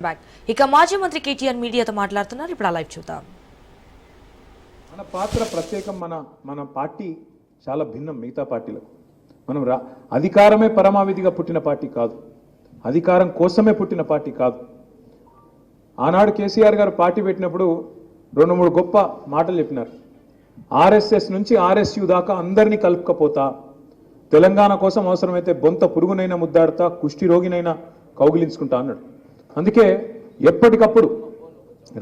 ఇక మాజీ మంత్రి కేటీఆర్ మీడియాతో మాట్లాడుతున్నారు. ఇప్పుడు లైవ్ చూద్దాం. మన పాత్ర ప్రత్యేకం. మన పార్టీ చాలా భిన్నం మిగతా పార్టీలకు. మనం అధికారమే పరమావధిగా పుట్టిన పార్టీ కాదు, అధికారం కోసమే పుట్టిన పార్టీ కాదు. ఆనాడు కేసీఆర్ గారు పార్టీ పెట్టినప్పుడు 2-3 గొప్ప మాటలు చెప్పినారు. ఆర్ఎస్ఎస్ నుంచి ఆర్ఎస్యు దాకా అందరినీ కలుపుకపోతా, తెలంగాణ కోసం అవసరమైతే బొంత పురుగునైనా ముద్దాడుతా, కుష్టి రోగినైనా కౌగిలించుకుంటా అన్నాడు. అందుకే ఎప్పటికప్పుడు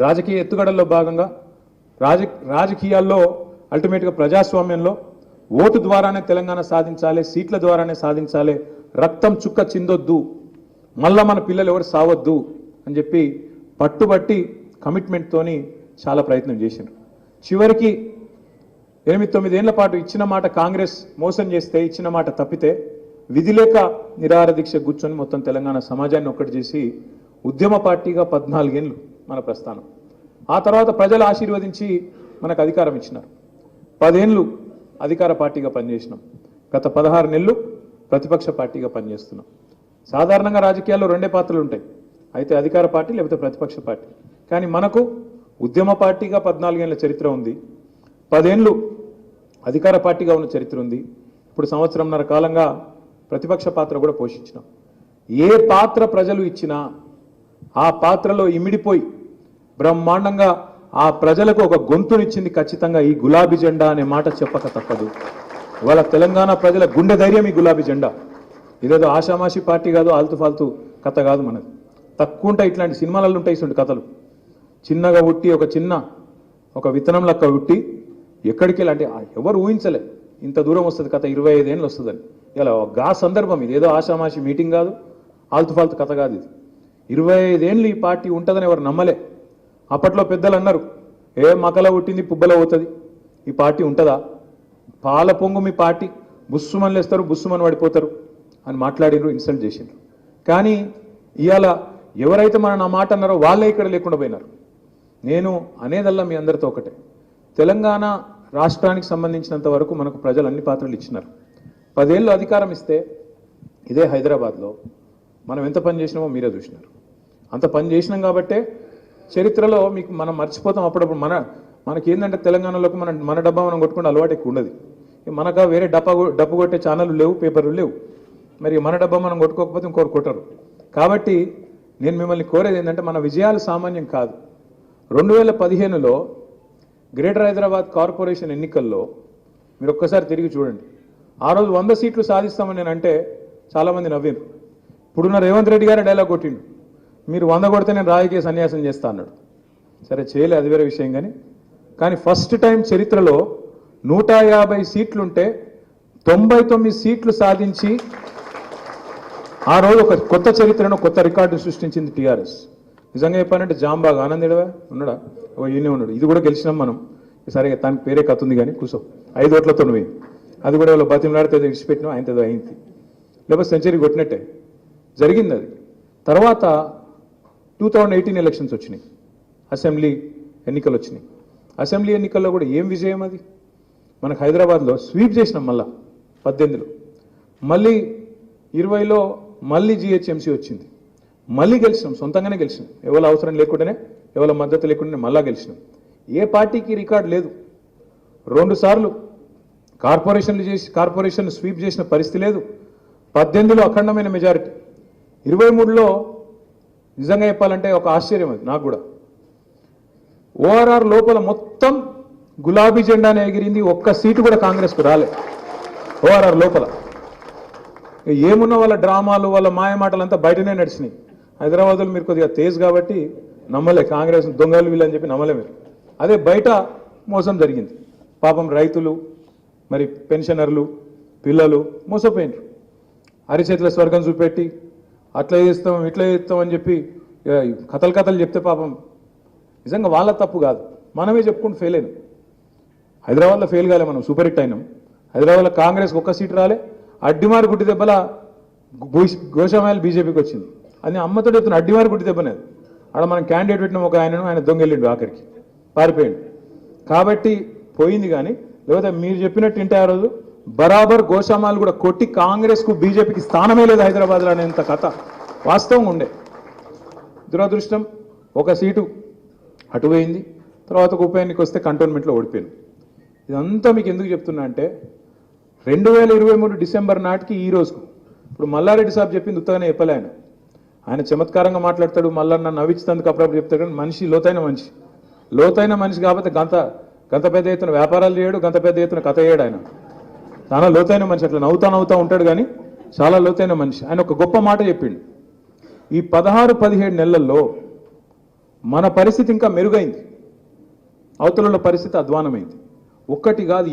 రాజకీయ ఎత్తుగడల్లో భాగంగా రాజకీయాల్లో అల్టిమేట్గా ప్రజాస్వామ్యంలో ఓటు ద్వారానే తెలంగాణ సాధించాలి, సీట్ల ద్వారానే సాధించాలి, రక్తం చుక్క చిందొద్దు, మళ్ళా మన పిల్లలు ఎవరు సావద్దు అని చెప్పి పట్టుబట్టి కమిట్మెంట్తోని చాలా ప్రయత్నం చేశారు. చివరికి 8-9 ఏళ్ల పాటు ఇచ్చిన మాట కాంగ్రెస్ మోసం చేస్తే, ఇచ్చిన మాట తప్పితే విధిలేక నిరాహార దీక్ష కూర్చొని మొత్తం తెలంగాణ సమాజాన్ని ఒక్కటి చేసి ఉద్యమ పార్టీగా 14 ఏళ్ళు మన ప్రస్థానం. ఆ తర్వాత ప్రజలు ఆశీర్వదించి మనకు అధికారం ఇచ్చినారు. 10 ఏళ్ళు అధికార పార్టీగా పనిచేసినాం. గత 16 నెలలు ప్రతిపక్ష పార్టీగా పనిచేస్తున్నాం. సాధారణంగా రాజకీయాల్లో 2 పాత్రలు ఉంటాయి, అయితే అధికార పార్టీ లేకపోతే ప్రతిపక్ష పార్టీ. కానీ మనకు ఉద్యమ పార్టీగా 14 ఏళ్ల చరిత్ర ఉంది, 10 ఏళ్ళు అధికార పార్టీగా ఉన్న చరిత్ర ఉంది. ఇప్పుడు 1.5 కాలంగా ప్రతిపక్ష పాత్ర కూడా పోషించినాం. ఏ పాత్ర ప్రజలు ఇచ్చినా ఆ పాత్రలో ఇమిడిపోయి బ్రహ్మాండంగా ఆ ప్రజలకు ఒక గొంతునిచ్చింది ఖచ్చితంగా ఈ గులాబీ జెండా అనే మాట చెప్పక తప్పదు. ఇవాళ తెలంగాణ ప్రజల గుండె ధైర్యం ఈ గులాబీ జెండా. ఇదేదో ఆషామాషి పార్టీ కాదు, ఆల్తు ఫాల్తు కథ కాదు మనది. తక్కువ ఉంటాయి ఇట్లాంటి సినిమాలలో ఉంటాయి ఇటువంటి కథలు. చిన్నగా ఉట్టి ఒక విత్తనం లెక్క ఉట్టి ఎక్కడికి వెళ్ళి అంటే ఎవరు ఊహించలే ఇంత దూరం వస్తుంది కథ, 25 ఏళ్ళు వస్తుందని. ఇలా గా సందర్భం ఇది, ఏదో ఆషామాషి మీటింగ్ కాదు, ఆల్తు ఫాల్తు కథ కాదు ఇది. 25 ఏళ్ళు ఈ పార్టీ ఉంటుందని ఎవరు నమ్మలే. అప్పట్లో పెద్దలు అన్నారు, ఏ మకల పుట్టింది పుబ్బల పోతుంది, ఈ పార్టీ ఉంటుందా, పాల పొంగు మీ పార్టీ, బుస్సుమని లేస్తారు బుస్సుమని పడిపోతారు అని మాట్లాడినారు, ఇన్సల్ట్ చేసిండ్రు. కానీ ఇవాళ ఎవరైతే మన నా మాట అన్నారో వాళ్ళే ఇక్కడ లేకుండా పోయినారు. నేను అనేదల్లా మీ అందరితో ఒకటే, తెలంగాణ రాష్ట్రానికి సంబంధించినంత వరకు మనకు ప్రజలు అన్ని పాత్రలు ఇచ్చినారు. 10 ఏళ్ళు అధికారం ఇస్తే ఇదే హైదరాబాద్లో మనం ఎంత పని చేసినామో మీరే చూసినారు. అంత పని చేసినాం కాబట్టే చరిత్రలో మీకు మనం మర్చిపోతాం అప్పుడప్పుడు. మనకేందంటే తెలంగాణలోకి మన డబ్బా మనం కొట్టుకుంటే అలవాటు ఎక్కువ ఉండదు. మనకు వేరే డప్పు కొట్టే ఛానళ్ళు లేవు, పేపర్లు లేవు. మరి మన డబ్బా మనం కొట్టుకోకపోతే ఇంకోరు కొట్టరు. కాబట్టి నేను మిమ్మల్ని కోరేది ఏంటంటే, మన విజయాలు సామాన్యం కాదు. 2015లో గ్రేటర్ హైదరాబాద్ కార్పొరేషన్ ఎన్నికల్లో మీరు ఒక్కసారి తిరిగి చూడండి. ఆ రోజు 100 సీట్లు సాధిస్తామని నేను అంటే చాలామంది నవ్వారు. ఇప్పుడున్న రేవంత్ రెడ్డి గారే డైలాగ్ కొట్టిండు, మీరు 100 కొడితే నేను రాజకీయ సన్యాసం చేస్తా అన్నాడు. సరే చేయలే, అది వేరే విషయం. కానీ ఫస్ట్ టైం చరిత్రలో 150 సీట్లుంటే 99 సీట్లు సాధించి ఆ రోజు ఒక కొత్త చరిత్రను, కొత్త రికార్డు సృష్టించింది టీఆర్ఎస్. నిజంగా చెప్పానంటే జాంబాగ్ ఆనందేడవా ఉన్నాడా, ఈయనే ఉన్నాడు. ఇది కూడా గెలిచినాం మనం. సరే తనకి పేరే కథ ఉంది కానీ కూర్చో, 5 ఓట్లతో నువ్వు అది కూడా వాళ్ళు బతిమలాడితే విడిచిపెట్టినావు, ఆయనతో అయింది. లేకపోతే సెంచరీ కొట్టినట్టే జరిగింది అది. తర్వాత 2018 ఎలక్షన్స్ వచ్చినాయి, అసెంబ్లీ ఎన్నికలు వచ్చినాయి. అసెంబ్లీ ఎన్నికల్లో కూడా ఏం విజయం అది. మనకు హైదరాబాద్లో స్వీప్ చేసినాం, మళ్ళా 18లో, మళ్ళీ 20లో మళ్ళీ జిహెచ్ఎంసీ వచ్చింది, మళ్ళీ గెలిచినాం, సొంతంగానే గెలిచినాం. ఎవరి అవసరం లేకుండానే, ఎవరి మద్దతు లేకుండానే మళ్ళా గెలిచినాం. ఏ పార్టీకి రికార్డు లేదు. 2 సార్లు కార్పొరేషన్ స్వీప్ చేసిన పరిస్థితి లేదు. 18లో అఖండమైన మెజారిటీ, 23లో నిజంగా చెప్పాలంటే ఒక ఆశ్చర్యం అది నాకు కూడా. ఓఆర్ఆర్ లోపల మొత్తం గులాబీ జెండానే ఎగిరింది, ఒక్క సీటు కూడా కాంగ్రెస్కు రాలే ఓఆర్ఆర్ లోపల. ఏమున్న వాళ్ళ డ్రామాలు, వాళ్ళ మాయమాటలంతా బయటనే నడిచినాయి. హైదరాబాద్లో మీరు కొద్దిగా తేజ్ కాబట్టి నమ్మలే, కాంగ్రెస్ దొంగలు వీళ్ళని చెప్పి నమ్మలే మీరు. అదే బయట మోసం జరిగింది. పాపం రైతులు, మరి పెన్షనర్లు, పిల్లలు మోసపోయినారు. అరిచేతుల స్వర్గం చూపెట్టి అట్లా చేస్తాం ఇట్లా చేస్తాం అని చెప్పి కథలు చెప్తే పాపం నిజంగా వాళ్ళ తప్పు కాదు, మనమే చెప్పుకుంటూ ఫెయిల్ అయినాం. హైదరాబాద్లో ఫెయిల్ కాలే, మనం సూపర్ హిట్ అయినాం. హైదరాబాద్లో కాంగ్రెస్కి ఒక్క సీటు రాలే, అడ్డిమారు గుడ్డి దెబ్బల గోషామాయిల్ బీజేపీకి వచ్చింది. అది అమ్మతో చెప్తున్న అడ్డిమారు గుడ్డి దెబ్బనేది. ఆడ మనం క్యాండిడేట్ పెట్టినాం ఒక ఆయన దొంగెళ్ళిండు, ఆఖరికి పారిపోయిండు. కాబట్టి పోయింది. కానీ లేకపోతే మీరు చెప్పినట్టు ఇంటే ఆ రోజు బరాబర్ గోషామాలు కూడా కొట్టి కాంగ్రెస్కు బీజేపీకి స్థానమే లేదు హైదరాబాద్లో అనేంత కథ వాస్తవంగా ఉండే. దురదృష్టం ఒక సీటు అటు పోయింది, తర్వాత ఉప ఎన్నిక వస్తే కంటోన్మెంట్లో ఓడిపోయాను. ఇదంతా మీకు ఎందుకు చెప్తున్నా అంటే 2023 డిసెంబర్ నాటికి ఈ రోజుకు ఇప్పుడు మల్లారెడ్డి సాబ్ చెప్పింది ఉత్తగానే చెప్పలే ఆయన చమత్కారంగా మాట్లాడతాడు, మల్లన్న నవ్వించినందుకు అప్పుడప్పుడు చెప్తాడు. కానీ మనిషి లోతైన మనిషి కాబట్టి గంత పెద్ద ఎత్తున వ్యాపారాలు చేయడు, గంత పెద్ద ఎత్తున కథ చేయడు. ఆయన చాలా లోతైన మనిషి, అట్లా నవ్వుతా ఉంటాడు కానీ చాలా లోతైన మనిషి. ఆయన ఒక గొప్ప మాట చెప్పిండు, ఈ 16-17 నెలల్లో మన పరిస్థితి ఇంకా మెరుగైంది, అవతల పరిస్థితి అధ్వానమైంది. ఒక్కటి కాదు